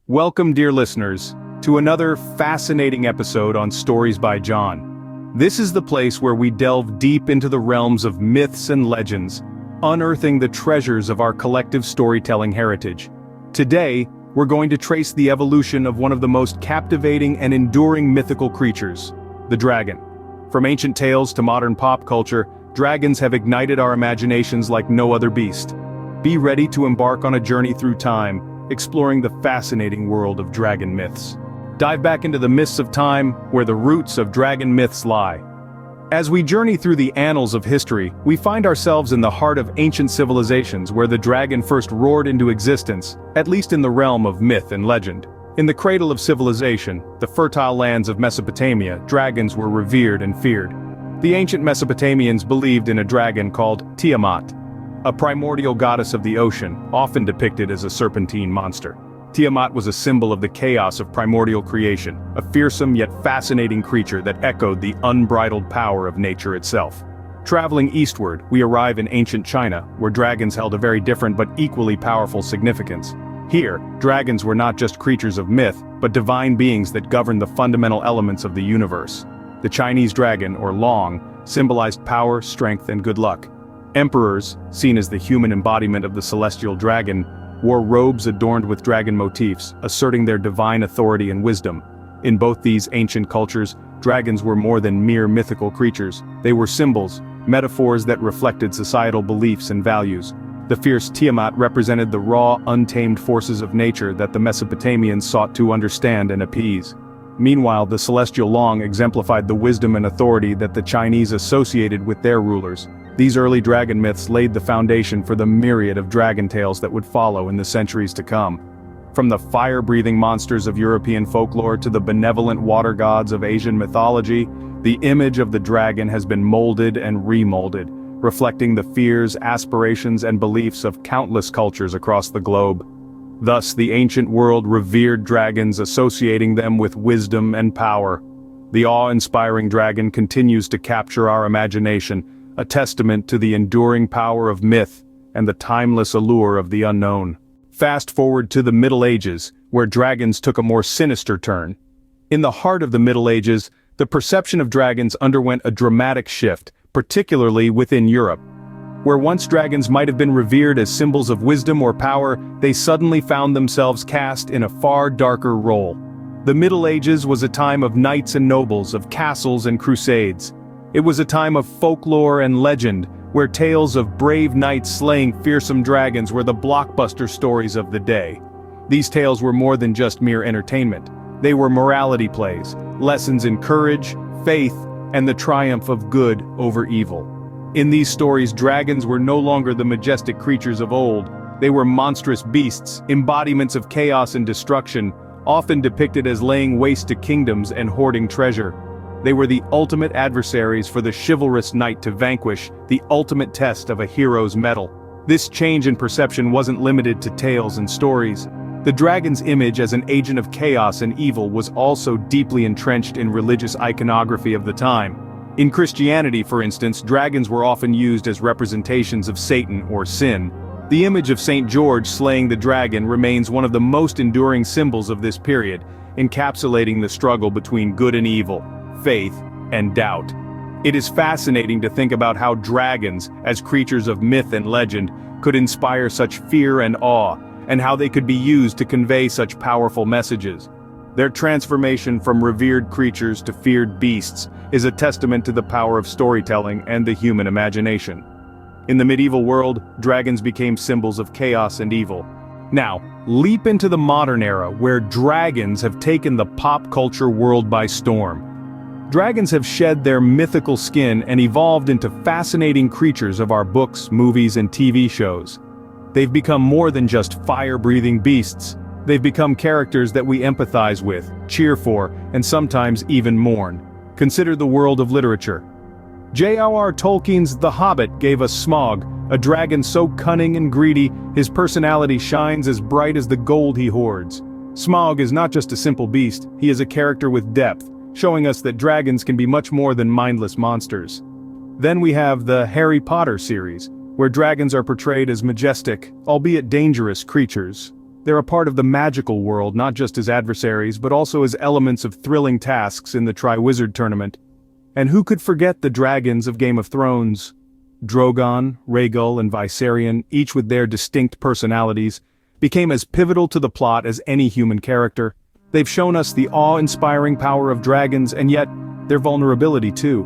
Welcome, dear listeners, to another fascinating episode on Stories by John. This is the place where we delve deep into the realms of myths and legends, unearthing the treasures of our collective storytelling heritage. Today, we're going to trace the evolution of one of the most captivating and enduring mythical creatures, the dragon. From ancient tales to modern pop culture, dragons have ignited our imaginations like no other beast. Be ready to embark on a journey through time, exploring the fascinating world of dragon myths. Dive back into the mists of time, where the roots of dragon myths lie. As we journey through the annals of history, we find ourselves in the heart of ancient civilizations where the dragon first roared into existence, at least in the realm of myth and legend. In the cradle of civilization, the fertile lands of Mesopotamia, dragons were revered and feared. The ancient Mesopotamians believed in a dragon called Tiamat, a primordial goddess of the ocean, often depicted as a serpentine monster. Tiamat was a symbol of the chaos of primordial creation, a fearsome yet fascinating creature that echoed the unbridled power of nature itself. Traveling eastward, we arrive in ancient China, where dragons held a very different but equally powerful significance. Here, dragons were not just creatures of myth, but divine beings that governed the fundamental elements of the universe. The Chinese dragon, or long, symbolized power, strength, and good luck. Emperors, seen as the human embodiment of the celestial dragon, wore robes adorned with dragon motifs, asserting their divine authority and wisdom. In both these ancient cultures, dragons were more than mere mythical creatures. They were symbols, metaphors that reflected societal beliefs and values. The fierce Tiamat represented the raw, untamed forces of nature that the Mesopotamians sought to understand and appease. Meanwhile, the celestial long exemplified the wisdom and authority that the Chinese associated with their rulers. These early dragon myths laid the foundation for the myriad of dragon tales that would follow in the centuries to come. From the fire-breathing monsters of European folklore to the benevolent water gods of Asian mythology, the image of the dragon has been molded and remolded, reflecting the fears, aspirations, and beliefs of countless cultures across the globe. Thus, the ancient world revered dragons, associating them with wisdom and power. The awe-inspiring dragon continues to capture our imagination, a testament to the enduring power of myth and the timeless allure of the unknown. Fast forward to the Middle Ages, where dragons took a more sinister turn. In the heart of the Middle Ages, the perception of dragons underwent a dramatic shift, particularly within Europe. Where once dragons might have been revered as symbols of wisdom or power, they suddenly found themselves cast in a far darker role. The Middle Ages was a time of knights and nobles, of castles and crusades. It was a time of folklore and legend, where tales of brave knights slaying fearsome dragons were the blockbuster stories of the day. These tales were more than just mere entertainment. They were morality plays, lessons in courage, faith, and the triumph of good over evil. In these stories, dragons were no longer the majestic creatures of old. They were monstrous beasts, embodiments of chaos and destruction, often depicted as laying waste to kingdoms and hoarding treasure. They were the ultimate adversaries for the chivalrous knight to vanquish, the ultimate test of a hero's mettle. This change in perception wasn't limited to tales and stories. The dragon's image as an agent of chaos and evil was also deeply entrenched in religious iconography of the time. In Christianity, for instance, dragons were often used as representations of Satan or sin. The image of Saint George slaying the dragon remains one of the most enduring symbols of this period, encapsulating the struggle between good and evil, faith, and doubt. It is fascinating to think about how dragons, as creatures of myth and legend, could inspire such fear and awe, and how they could be used to convey such powerful messages. Their transformation from revered creatures to feared beasts is a testament to the power of storytelling and the human imagination. In the medieval world, dragons became symbols of chaos and evil. Now, leap into the modern era, where dragons have taken the pop culture world by storm. Dragons have shed their mythical skin and evolved into fascinating creatures of our books, movies, and TV shows. They've become more than just fire-breathing beasts. They've become characters that we empathize with, cheer for, and sometimes even mourn. Consider the world of literature. J.R.R. Tolkien's The Hobbit gave us Smaug, a dragon so cunning and greedy, his personality shines as bright as the gold he hoards. Smaug is not just a simple beast, he is a character with depth, showing us that dragons can be much more than mindless monsters. Then we have the Harry Potter series, where dragons are portrayed as majestic, albeit dangerous creatures. They're a part of the magical world, not just as adversaries, but also as elements of thrilling tasks in the Triwizard Tournament. And who could forget the dragons of Game of Thrones? Drogon, Rhaegal, and Viserion, each with their distinct personalities, became as pivotal to the plot as any human character. They've shown us the awe-inspiring power of dragons and yet, their vulnerability too.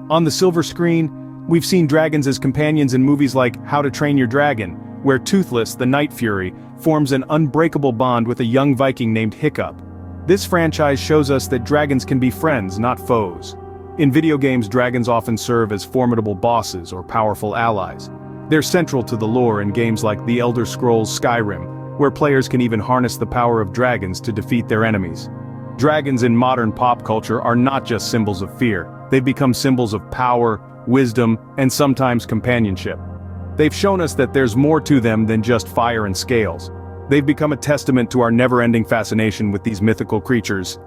On the silver screen, we've seen dragons as companions in movies like How to Train Your Dragon, where Toothless, the Night Fury, forms an unbreakable bond with a young Viking named Hiccup. This franchise shows us that dragons can be friends, not foes. In video games, dragons often serve as formidable bosses or powerful allies. They're central to the lore in games like The Elder Scrolls Skyrim, where players can even harness the power of dragons to defeat their enemies. Dragons in modern pop culture are not just symbols of fear. They've become symbols of power, wisdom, and sometimes companionship. They've shown us that there's more to them than just fire and scales. They've become a testament to our never-ending fascination with these mythical creatures.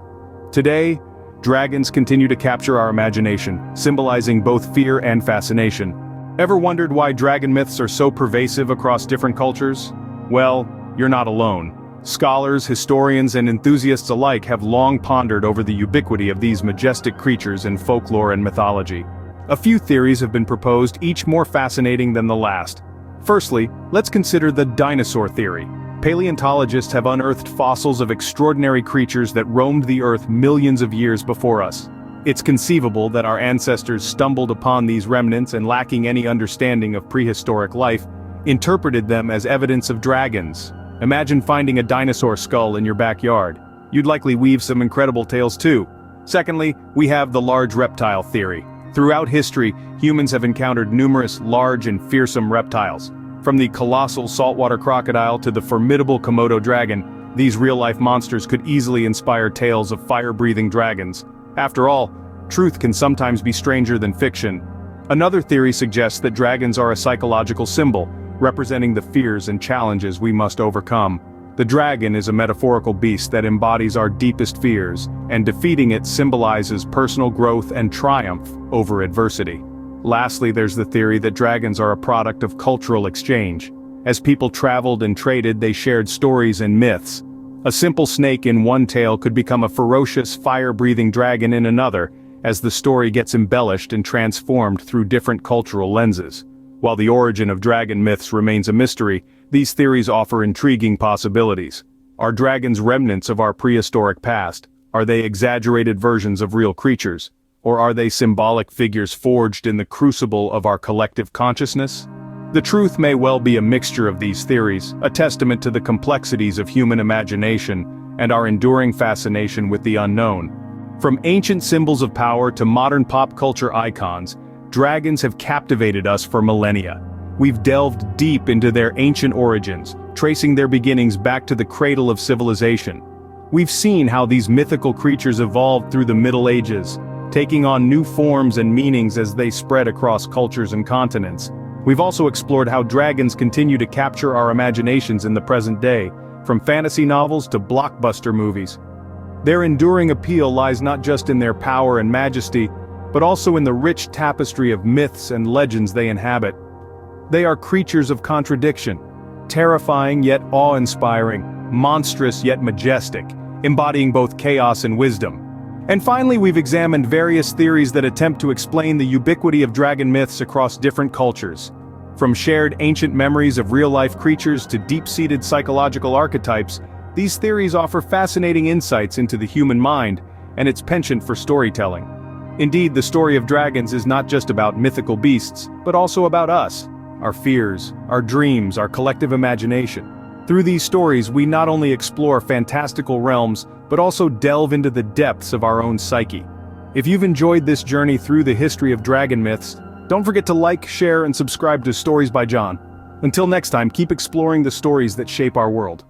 Today, dragons continue to capture our imagination, symbolizing both fear and fascination. Ever wondered why dragon myths are so pervasive across different cultures? Well, you're not alone. Scholars, historians, and enthusiasts alike have long pondered over the ubiquity of these majestic creatures in folklore and mythology. A few theories have been proposed, each more fascinating than the last. Firstly, let's consider the dinosaur theory. Paleontologists have unearthed fossils of extraordinary creatures that roamed the Earth millions of years before us. It's conceivable that our ancestors stumbled upon these remnants and, lacking any understanding of prehistoric life, interpreted them as evidence of dragons. Imagine finding a dinosaur skull in your backyard. You'd likely weave some incredible tales too. Secondly, we have the large reptile theory. Throughout history, humans have encountered numerous large and fearsome reptiles. From the colossal saltwater crocodile to the formidable Komodo dragon, these real-life monsters could easily inspire tales of fire-breathing dragons. After all, truth can sometimes be stranger than fiction. Another theory suggests that dragons are a psychological symbol, representing the fears and challenges we must overcome. The dragon is a metaphorical beast that embodies our deepest fears, and defeating it symbolizes personal growth and triumph over adversity. Lastly, there's the theory that dragons are a product of cultural exchange. As people traveled and traded, they shared stories and myths. A simple snake in one tale could become a ferocious, fire-breathing dragon in another, as the story gets embellished and transformed through different cultural lenses. While the origin of dragon myths remains a mystery, these theories offer intriguing possibilities. Are dragons remnants of our prehistoric past? Are they exaggerated versions of real creatures? Or are they symbolic figures forged in the crucible of our collective consciousness? The truth may well be a mixture of these theories, a testament to the complexities of human imagination and our enduring fascination with the unknown. From ancient symbols of power to modern pop culture icons, dragons have captivated us for millennia. We've delved deep into their ancient origins, tracing their beginnings back to the cradle of civilization. We've seen how these mythical creatures evolved through the Middle Ages, taking on new forms and meanings as they spread across cultures and continents. We've also explored how dragons continue to capture our imaginations in the present day, from fantasy novels to blockbuster movies. Their enduring appeal lies not just in their power and majesty, but also in the rich tapestry of myths and legends they inhabit. They are creatures of contradiction, terrifying yet awe-inspiring, monstrous yet majestic, embodying both chaos and wisdom. And finally, we've examined various theories that attempt to explain the ubiquity of dragon myths across different cultures. From shared ancient memories of real-life creatures to deep-seated psychological archetypes, these theories offer fascinating insights into the human mind and its penchant for storytelling. Indeed, the story of dragons is not just about mythical beasts, but also about us, our fears, our dreams, our collective imagination. Through these stories, we not only explore fantastical realms, but also delve into the depths of our own psyche. If you've enjoyed this journey through the history of dragon myths, don't forget to like, share, and subscribe to Stories by John. Until next time, keep exploring the stories that shape our world.